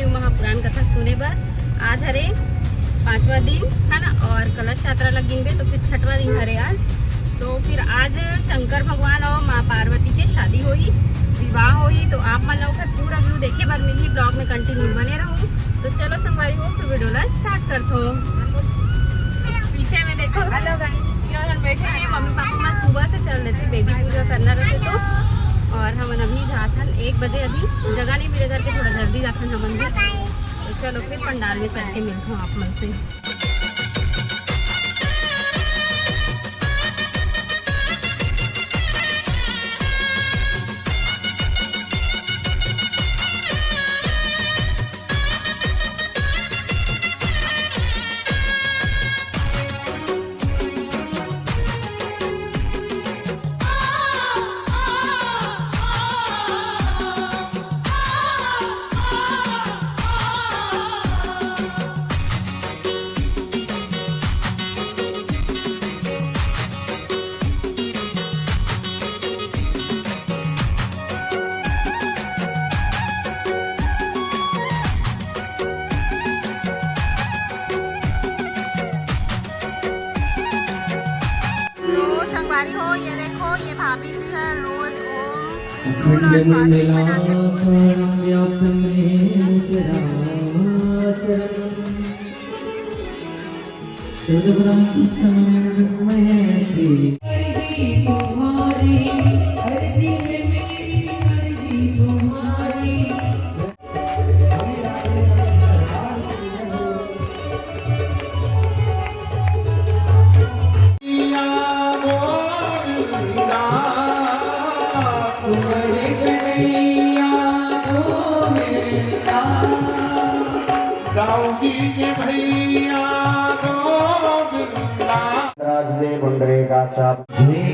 हूँ महापुराण कथा सुने बर। आज हरे 5वां दिन है ना, और कलश यात्रा लगिन बे तो फिर 6वां दिन हरे आज। तो फिर आज शंकर भगवान और माँ पार्वती के शादी होई, विवाह होई। तो आप मन लोग पूरा व्यू देखे बार मिली, ब्लॉग में कंटिन्यू बने रहूँ। तो चलो संगवारी हो फिर वीडियो ला स्टार्ट करते हो। पीछे में देखो बैठे हैं मम्मी पापा मैं सुबह से चल देते बेदी पूजा करना रहते तो, और हम अभी जाथन 1 बजे, अभी जगह नहीं मिले करके थोड़ा जल्दी जाथन हम भी। तो चलो फिर पंडाल में चल के मिलते हूँ आप मन से। हो ये देखो, ये भाभी जी है रोज ओम और स्वास्तिक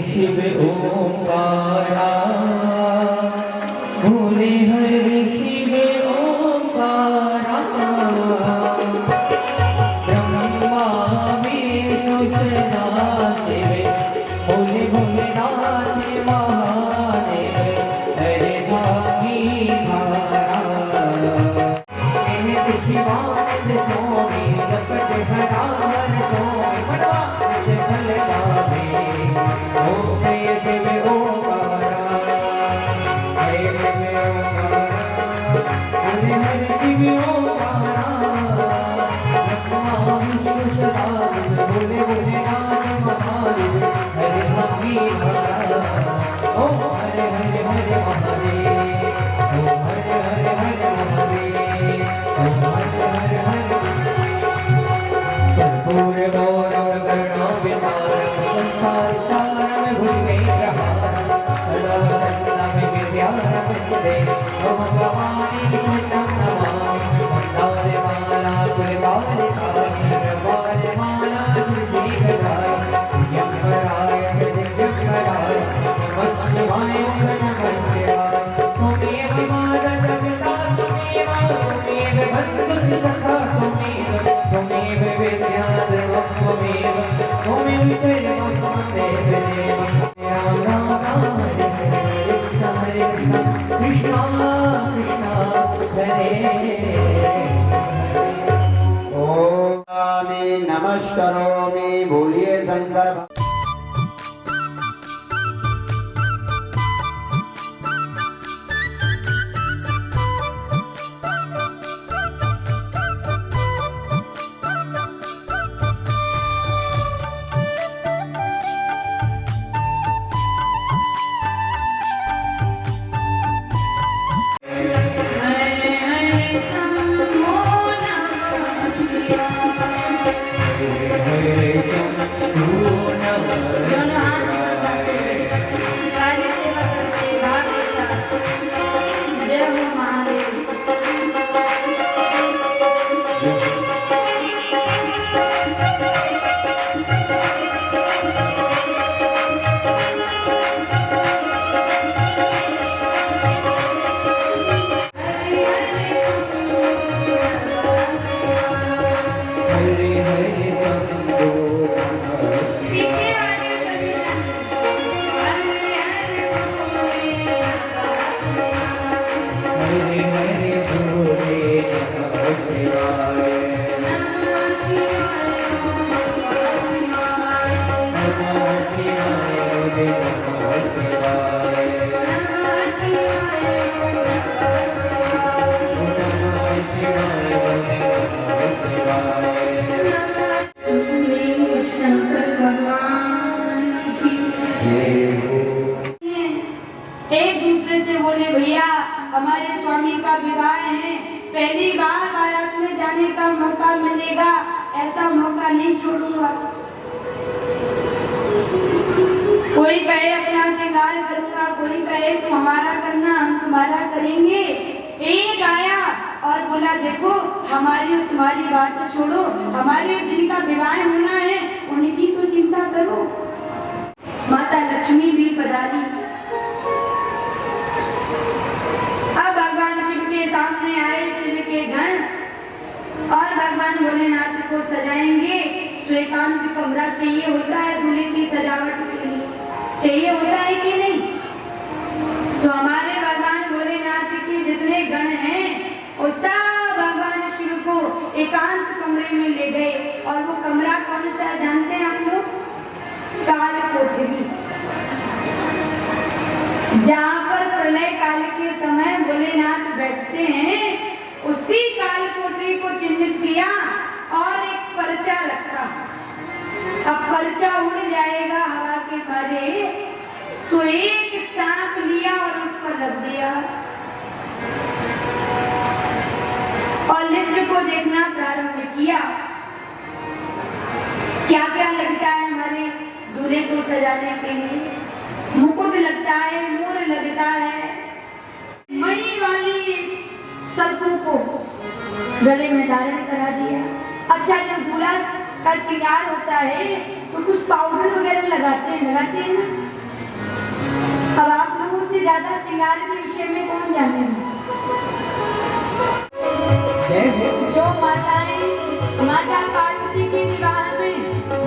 शिव ओंकारा भोले हरे शिव ओंकारा ब्रह्मा विष्णु सदा शिव भोले भोलेनाथ महादेव हरे भागी धारा शिवाय स्वामी लपट हरार स्वामी मनवास फल जावे ओम शिव ओंकारा हरे शिव ओंकारा हरे हरे शिव ओंकारा ब्रह्मा विष्णु सदा भोले भोलेनाथ महादेव हरे भागी धारा ओम हरे हरे हरे महादेव ओम हरे हरे हरे महादेव ओम हरे हरे हरे कर्पूर गौरव करुणा विदारक संसार सागर में भूल गई प्रहार सदा सदा में विद्यारत दे ओम भगवानी चित्तम नमामि नारे माला कुलवाले वाले माला तुझी गजाय यमराय यमराय वसुदेवाय वसुदेवाय तुमेव माता जगता तुमेव बंधु सखा तुमेव विद्या त्वमेव त्वमेव शरणं देव देव राम राम हरे हरे कृष्ण कृष्ण हरे ओम नमस्करोमि बोलिए शंकर। हरे हरे शंभो विवाह है, पहली बार बारात में जाने का मौका मिलेगा, ऐसा मौका नहीं छोड़ूंगा। कोई कहे अपना श्रृंगार करूंगा, कोई कहे तुम हमारा करना, हम तुम्हारा करेंगे। एक आया और बोला देखो हमारी और तुम्हारी बात तो छोड़ो, हमारे जिनका विवाह होना है उनकी तो चिंता करो। माता लक्ष्मी भी पधारी। अब भगवान शिव के सामने आए शिव के गण और भगवान भोलेनाथ को सजाएंगे। तो एकांत कमरा चाहिए होता है दूल्हे की सजावट के लिए, चाहिए होता है कि नहीं? तो हमारे भगवान भोलेनाथ के जितने गण हैं वो सब भगवान शिव को एकांत कमरे में ले गए। और वो कमरा कौन सा जानते हैं आप लोग? काल कोठरी, जहाँ पर प्रलय काल के समय भोलेनाथ बैठते हैं, उसी काल कोठरी को चिन्हित किया और एक पर्चा रखा। अब पर्चा उड़ जाएगा हवा के मारे, तो एक सांप लिया और उस पर रख दिया और लिस्ट को देखना प्रारंभ किया। क्या क्या लगता है हमारे दूल्हे को सजाने के लिए? मुकुट लगता है, मोर लगता है, मणि वाली सर्पों को गले में धारण करा दिया। अच्छा, जब दूल्हा का श्रृंगार होता है तो कुछ पाउडर वगैरह लगाते हैं ना? अब आप लोगों से ज्यादा श्रृंगार के विषय में कौन जाने हैं? जो माता पार्वती के विवाह में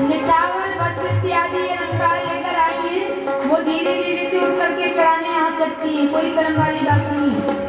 निछावर वस्त्र इत्यादि अलंकार लेकर आई है, वो धीरे धीरे से उठ करके चढ़ाने आ सकती है, कोई शर्म वाली बात नहीं है।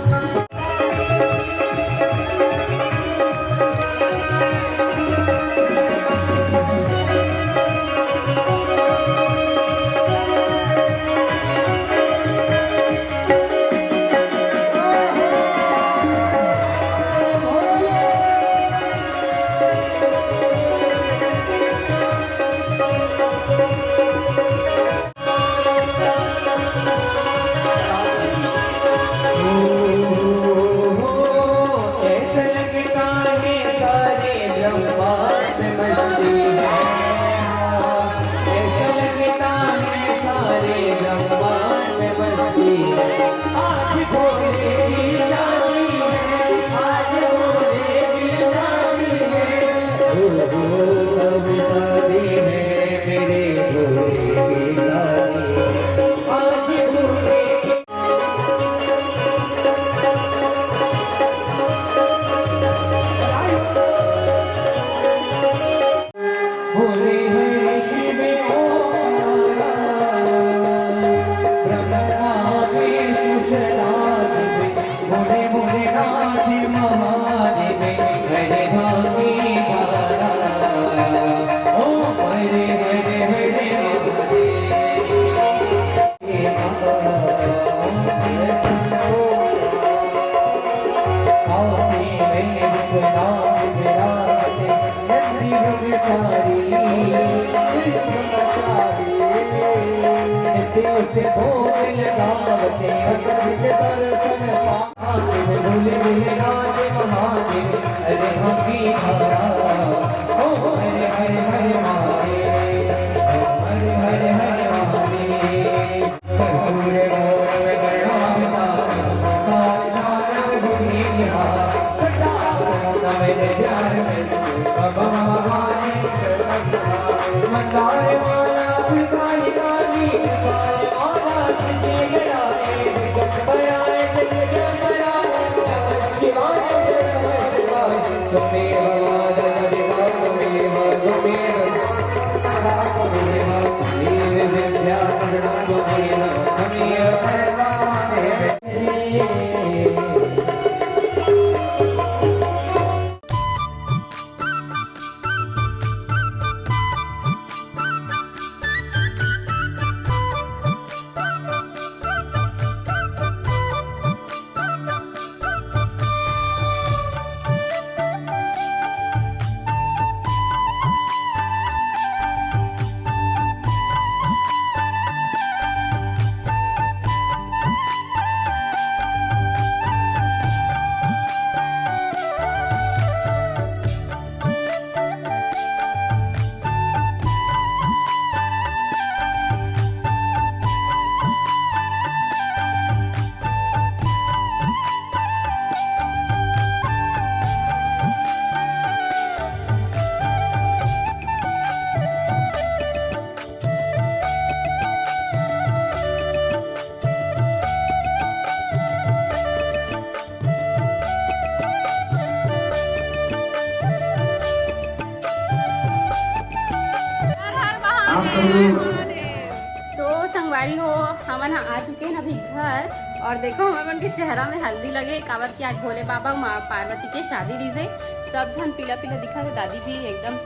तो संगवारी हो हमन आ चुके हैं अभी घर और देखो हमन के चेहरा में हल्दी लगे काबर की आज भोले बाबा माँ पार्वती के शादी दी से सब जन पीला पीला दिखा थे। दादी भी एकदम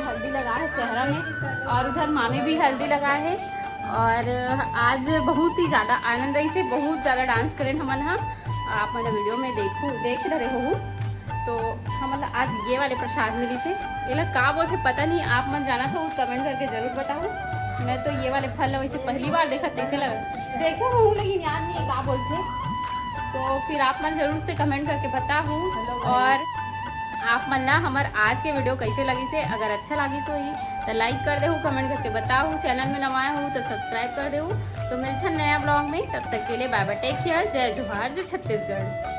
हल्दी लगा है चेहरा में और उधर मामी भी हल्दी लगा है। और आज बहुत ही ज़्यादा आनंद रही से बहुत ज़्यादा डांस करें हमन हाँ आप मैंने वीडियो में देख रहे हो। तो हम आज ये वाले प्रसाद मिली से ये का बोलते पता नहीं आप मन जाना तो कमेंट करके जरूर बताओ। मैं तो ये वाले फल वैसे पहली बार देखा कैसे लगा देखो हूँ लेकिन याद नहीं है का बोलते। तो फिर आप मन जरूर से कमेंट करके बताओ। और आप मन ला हमारे आज के वीडियो कैसे लगी से अगर अच्छा लगी सो ही तो लाइक कर दे कमेंट करके बताओ। चैनल में नवाया हूँ तो सब्सक्राइब कर दे। तो मिलते हैं नया ब्लॉग में तब तक के लिए बाय बाय टेक केयर जय जोहार जय छत्तीसगढ़।